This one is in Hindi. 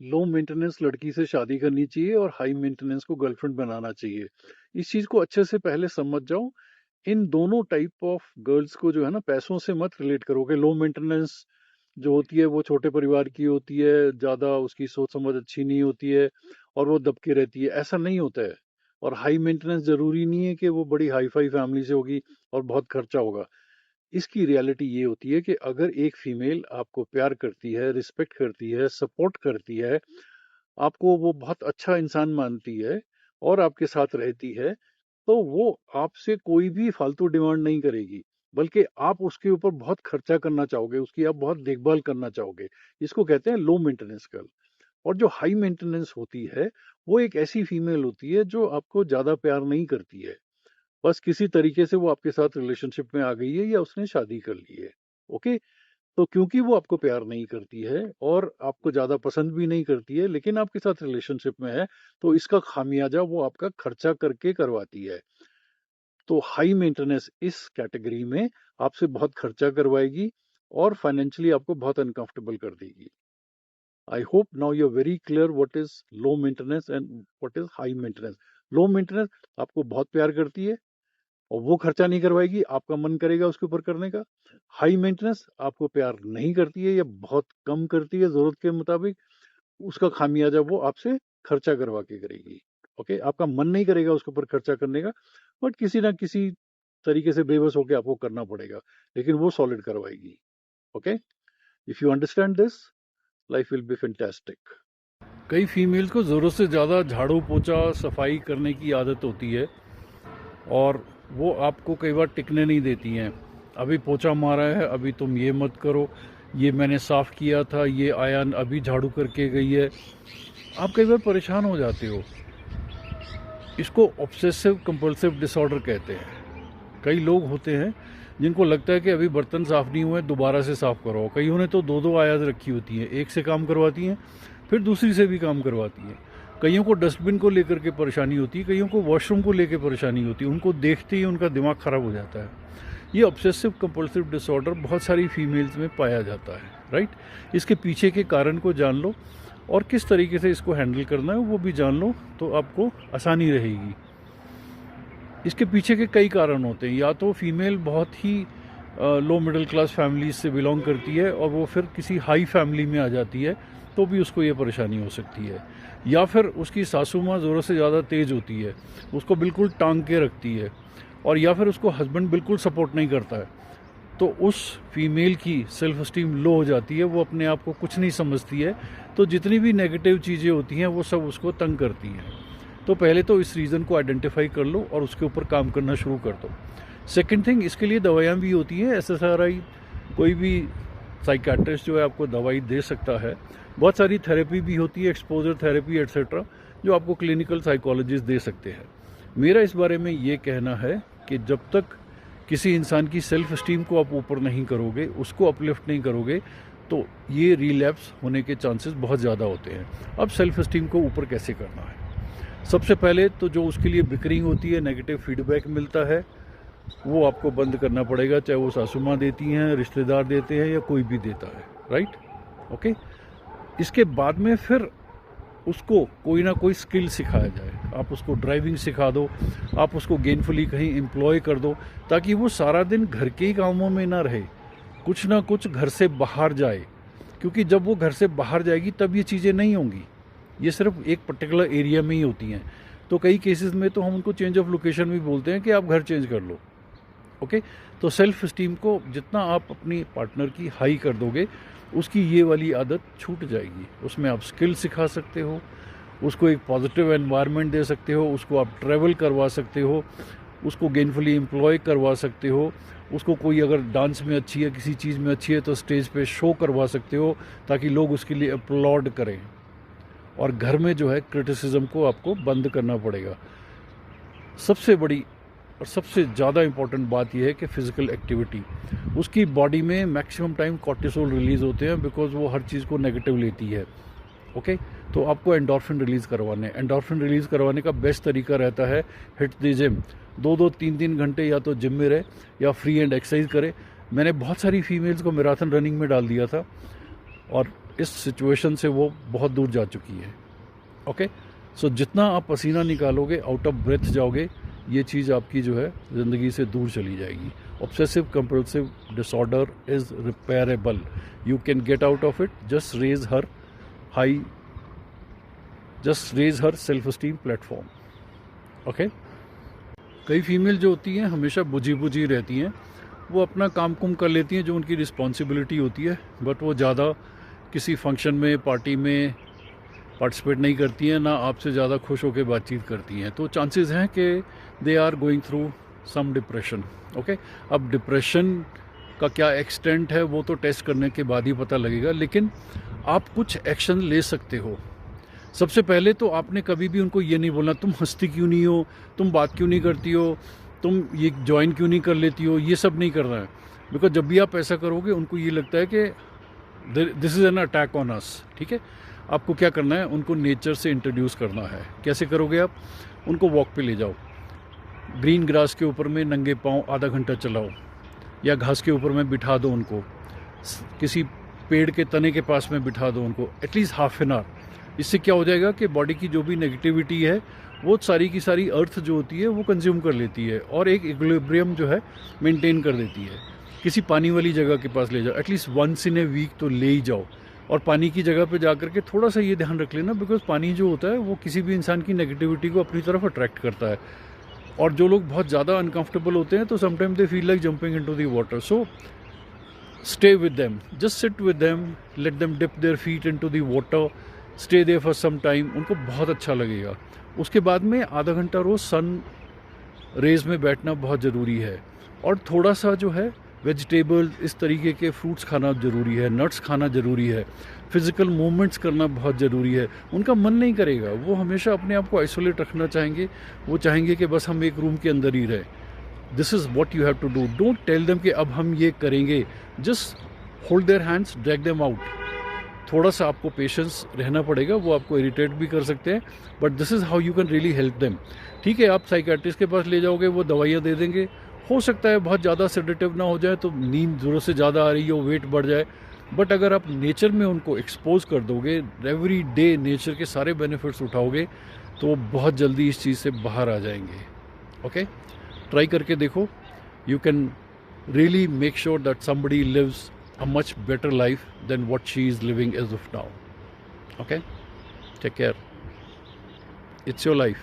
लो मेंटेनेंस लड़की से शादी करनी चाहिए और हाई मेंटेनेंस को गर्लफ्रेंड बनाना चाहिए। इस चीज को अच्छे से पहले समझ जाओ। इन दोनों टाइप ऑफ गर्ल्स को जो है ना, पैसों से मत रिलेट करो कि लो मेंटेनेंस जो होती है वो छोटे परिवार की होती है, ज्यादा उसकी सोच समझ अच्छी नहीं होती है और वो दबके रहती है। ऐसा नहीं होता है। और हाई मेंटेनेंस जरूरी नहीं है कि वो बड़ी हाई फाई फैमिली से होगी और बहुत खर्चा होगा। इसकी रियलिटी ये होती है कि अगर एक फीमेल आपको प्यार करती है, रिस्पेक्ट करती है, सपोर्ट करती है, आपको वो बहुत अच्छा इंसान मानती है और आपके साथ रहती है, तो वो आपसे कोई भी फालतू डिमांड नहीं करेगी, बल्कि आप उसके ऊपर बहुत खर्चा करना चाहोगे, उसकी आप बहुत देखभाल करना चाहोगे। इसको कहते हैं लो मेंटेनेंस गर्ल। और जो हाई मेंटेनेंस होती है, वो एक ऐसी फीमेल होती है जो आपको ज्यादा प्यार नहीं करती है। बस किसी तरीके से वो आपके साथ रिलेशनशिप में आ गई है या उसने शादी कर ली है। ओके। तो क्योंकि वो आपको प्यार नहीं करती है और आपको ज्यादा पसंद भी नहीं करती है, लेकिन आपके साथ रिलेशनशिप में है, तो इसका खामियाजा वो आपका खर्चा करके करवाती है। तो हाई मेंटेनेंस इस कैटेगरी में आपसे बहुत खर्चा करवाएगी और फाइनेंशियली आपको बहुत अनकंफर्टेबल कर देगी। I hope now you are very clear what is low maintenance and what is high maintenance. Low maintenance आपको बहुत प्यार करती है और वो खर्चा नहीं करवाएगी, आपका मन करेगा उसके ऊपर करने का। हाई मेंटेनेंस आपको प्यार नहीं करती है या बहुत कम करती है जरूरत के मुताबिक, उसका खामियाजा वो आपसे खर्चा करवा के करेगी। ओके, आपका मन नहीं करेगा उसके ऊपर खर्चा करने का, बट किसी ना किसी तरीके से बेबस होकर आपको करना पड़ेगा, लेकिन वो सॉलिड करवाएगी। Okay, if you understand this, life will be fantastic. कई फीमेल्स को ज़रूरत से ज़्यादा झाड़ू पोछा सफाई करने की आदत होती है और वो आपको कई बार टिकने नहीं देती हैं। अभी पोछा मारा है, अभी तुम ये मत करो, ये मैंने साफ़ किया था, ये आया अभी झाड़ू करके गई है। आप कई बार परेशान हो जाते हो। इसको ऑब्सेसिव कंपल्सिव डिसऑर्डर कहते हैं। कई लोग होते हैं जिनको लगता है कि अभी बर्तन साफ़ नहीं हुए, दोबारा से साफ़ करो। कईयों ने तो दो दो आयात रखी होती हैं, एक से काम करवाती हैं फिर दूसरी से भी काम करवाती हैं। कईयों को डस्टबिन को लेकर के परेशानी होती है, कईयों को वॉशरूम को लेकर परेशानी होती है, उनको देखते ही उनका दिमाग ख़राब हो जाता है। ये ऑब्सेसिव कंपल्सिव डिसऑर्डर बहुत सारी फीमेल्स में पाया जाता है, राइट। इसके पीछे के कारण को जान लो और किस तरीके से इसको हैंडल करना है वो भी जान लो, तो आपको आसानी रहेगी। इसके पीछे के कई कारण होते हैं। या तो फीमेल बहुत ही लो मिडिल क्लास फैमिली से बिलोंग करती है और वो फिर किसी हाई फैमिली में आ जाती है, तो भी उसको ये परेशानी हो सकती है। या फिर उसकी सासू माँ ज़रूरत से ज़्यादा तेज़ होती है, उसको बिल्कुल टांग के रखती है। और या फिर उसको हस्बैंड बिल्कुल सपोर्ट नहीं करता है, तो उस फीमेल की सेल्फ स्टीम लो हो जाती है, वो अपने आप को कुछ नहीं समझती है, तो जितनी भी नेगेटिव चीज़ें होती हैं वो सब उसको तंग करती हैं। तो पहले तो इस रीज़न को आइडेंटिफाई कर लो और उसके ऊपर काम करना शुरू कर दो। सेकंड थिंग, इसके लिए दवाइयाँ भी होती हैं। SSRI, कोई भी साइकेट्रिस्ट जो है आपको दवाई दे सकता है। बहुत सारी थेरेपी भी होती है, एक्सपोजर थेरेपी एट्सेट्रा, जो आपको क्लिनिकल साइकोलॉजिस्ट दे सकते हैं। मेरा इस बारे में ये कहना है कि जब तक किसी इंसान की सेल्फ स्टीम को आप ऊपर नहीं करोगे, उसको अपलिफ्ट नहीं करोगे, तो ये रिलैप्स होने के चांसेस बहुत ज़्यादा होते हैं। अब सेल्फ स्टीम को ऊपर कैसे करना है? सबसे पहले तो जो उसके लिए बिक्रिंग होती है, नेगेटिव फीडबैक मिलता है, वो आपको बंद करना पड़ेगा। चाहे वो सासू माँ देती हैं, रिश्तेदार देते हैं या कोई भी देता है, राइट। ओके। इसके बाद में फिर उसको कोई ना कोई स्किल सिखाया जाए। आप उसको ड्राइविंग सिखा दो, आप उसको गेनफुली कहीं एम्प्लॉय कर दो, ताकि वो सारा दिन घर के ही कामों में ना रहे, कुछ ना कुछ घर से बाहर जाए। क्योंकि जब वो घर से बाहर जाएगी तब ये चीज़ें नहीं होंगी। ये सिर्फ एक पर्टिकुलर एरिया में ही होती हैं। तो कई केसेस में तो हम उनको चेंज ऑफ लोकेशन भी बोलते हैं कि आप घर चेंज कर लो। ओके। तो सेल्फ स्टीम को जितना आप अपनी पार्टनर की हाई कर दोगे, उसकी ये वाली आदत छूट जाएगी। उसमें आप स्किल सिखा सकते हो, उसको एक पॉजिटिव एनवायरनमेंट दे सकते हो, उसको आप ट्रैवल करवा सकते हो, उसको गेनफुली एम्प्लॉय करवा सकते हो, उसको कोई अगर डांस में अच्छी है, किसी चीज़ में अच्छी है, तो स्टेज पे शो करवा सकते हो, ताकि लोग उसके लिए अपलॉड करें। और घर में जो है क्रिटिसिज्म को आपको बंद करना पड़ेगा। सबसे बड़ी और सबसे ज़्यादा इम्पॉर्टेंट बात यह है कि फ़िज़िकल एक्टिविटी, उसकी बॉडी में मैक्सिमम टाइम कॉर्टिसोल रिलीज़ होते हैं, बिकॉज वो हर चीज़ को नेगेटिव लेती है। ओके। तो आपको एंडोर्फिन रिलीज़ करवाने, एंडोर्फिन रिलीज़ करवाने का बेस्ट तरीका रहता है हिट द जिम। 2-3 घंटे या तो जिम में रहे या फ्री एंड एक्सरसाइज करे। मैंने बहुत सारी फीमेल्स को मैराथन रनिंग में डाल दिया था और इस सिचुएशन से वो बहुत दूर जा चुकी है। ओके, सो जितना आप पसीना निकालोगे, आउट ऑफ ब्रेथ जाओगे, ये चीज़ आपकी जो है ज़िंदगी से दूर चली जाएगी। Obsessive compulsive disorder is repairable, you can get out of it, just raise her self esteem platform. Okay, कई फीमेल जो होती हैं हमेशा बुझी रहती हैं, वो अपना काम कुम कर लेती हैं जो उनकी रिस्पॉन्सिबिलिटी होती है, बट वो ज़्यादा किसी फंक्शन में, पार्टी में पार्टिसिपेट नहीं करती हैं, ना आपसे ज़्यादा खुश होकर बातचीत करती हैं। तो चांसेस हैं कि they are going through some depression. Okay, अब डिप्रेशन का क्या एक्सटेंट है वो तो टेस्ट करने के बाद ही पता लगेगा, लेकिन आप कुछ एक्शन ले सकते हो। सबसे पहले तो आपने कभी भी उनको ये नहीं बोलना तुम हंसती क्यों नहीं हो, तुम बात क्यों नहीं करती हो, तुम ये ज्वाइन क्यों नहीं कर लेती हो, ये सब नहीं करना है। बिकॉज जब भी आप ऐसा करोगे उनको ये लगता है कि this is an attack on us. ठीक है, आपको क्या करना है, उनको नेचर से इंट्रोड्यूस करना है। कैसे करोगे आप, उनको वॉक पे ले जाओ, ग्रीन ग्रास के ऊपर में नंगे पाँव आधा घंटा चलाओ, या घास के ऊपर में बिठा दो उनको, किसी पेड़ के तने के पास में बिठा दो उनको, एटलीस्ट हाफ एन आवर। इससे क्या हो जाएगा कि बॉडी की जो भी नेगेटिविटी है वो सारी की सारी अर्थ जो होती है वो कंज्यूम कर लेती है और एक इक्विलिब्रियम जो है मेंटेन कर देती है। किसी पानी वाली जगह के पास ले जाओ, at least once in a week तो ले ही जाओ। और पानी की जगह पे जा करके थोड़ा सा ये ध्यान रख लेना, बिकॉज पानी जो होता है वो किसी भी इंसान की नेगेटिविटी को अपनी तरफ अट्रैक्ट करता है। और जो लोग बहुत ज़्यादा अनकंफर्टेबल होते हैं तो sometime they feel like jumping into the water, so stay with them, just sit with them, let them dip their feet into the water, stay there for some time, उनको बहुत अच्छा लगेगा। उसके बाद में आधा घंटा रोज़ सन रेज में बैठना बहुत ज़रूरी है। और थोड़ा सा जो है वेजिटेबल, इस तरीके के फ्रूट्स खाना ज़रूरी है, नट्स खाना ज़रूरी है, फिज़िकल मूवमेंट्स करना बहुत ज़रूरी है। उनका मन नहीं करेगा, वो हमेशा अपने आप को आइसोलेट रखना चाहेंगे, वो चाहेंगे कि बस हम एक रूम के अंदर ही रहें। This is what you have to do, don't tell them कि अब हम ये करेंगे, just hold their hands, drag them out. थोड़ा सा आपको पेशेंस रहना पड़ेगा, वो आपको इरिटेट भी कर सकते हैं, but this is how you can really help them. ठीक है, आप साइकियाट्रिस्ट के पास ले जाओगे, वो दवाइयाँ दे देंगे, हो सकता है बहुत ज़्यादा सेडेटिव ना हो जाए तो नींद ज़रूरत से ज़्यादा आ रही हो, वेट बढ़ जाए, बट अगर आप नेचर में उनको एक्सपोज कर दोगे, एवरी डे नेचर के सारे बेनिफिट्स उठाओगे, तो वो बहुत जल्दी इस चीज़ से बाहर आ जाएंगे। ओके, ट्राई करके देखो, you can really make sure that somebody lives a much better life than what she is living as of now. Okay, take care, it's your life.